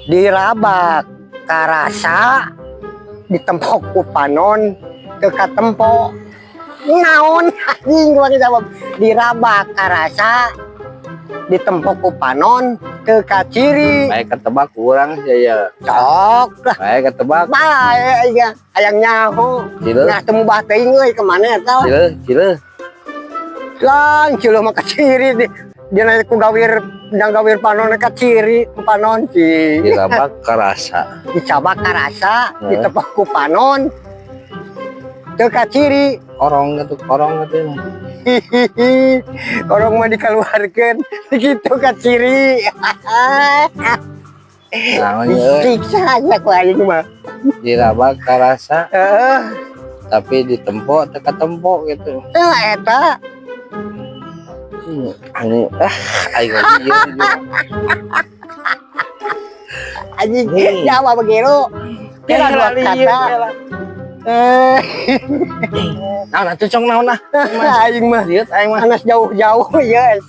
dirabak karasa ditempok ku panon teu katempo naon anjing gua jawab dirabak karasa ditempok ku panon teu kaciri bae ketebak urang ya sok lah bae ketebak bae ya hayang nyaho Cileun. nah temu bah teuing euy ke mana eta cileuh lang cileun mah kaciri dia nanya ku gawir dang gawir panon kaciri ku panon ci dirabak karasa dicabak karasa ditepok ku panon teu kaciri korong gitu hihihi korong mah dikeluarkeun gitu kaciri naon ye disiksa aja ku aing mah dirabak karasa heeh tapi ditempo teu katempo gitu eta anu aing anjing Jawa begitu kira dua kata naon atuh cong naon nah aing mah lihat aing mah anas jauh-jauh yes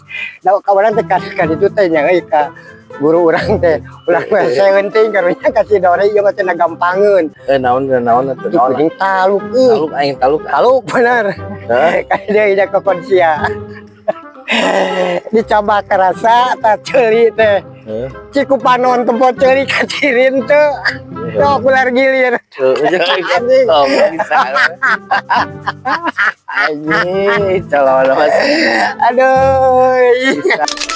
jauh kawaran teh kan itu teh nya euy ka guru urang teh ulah mah sewenting karunya kasih dore ieu mah teh gampangeun naon atuh naon kuring taluk euy taluk taluk bener kan dia ida kokon sia dicoba kerasa tak celi teh ciku panon tempo celi kacirin teu sok ular gilir anjing anjing calon aduh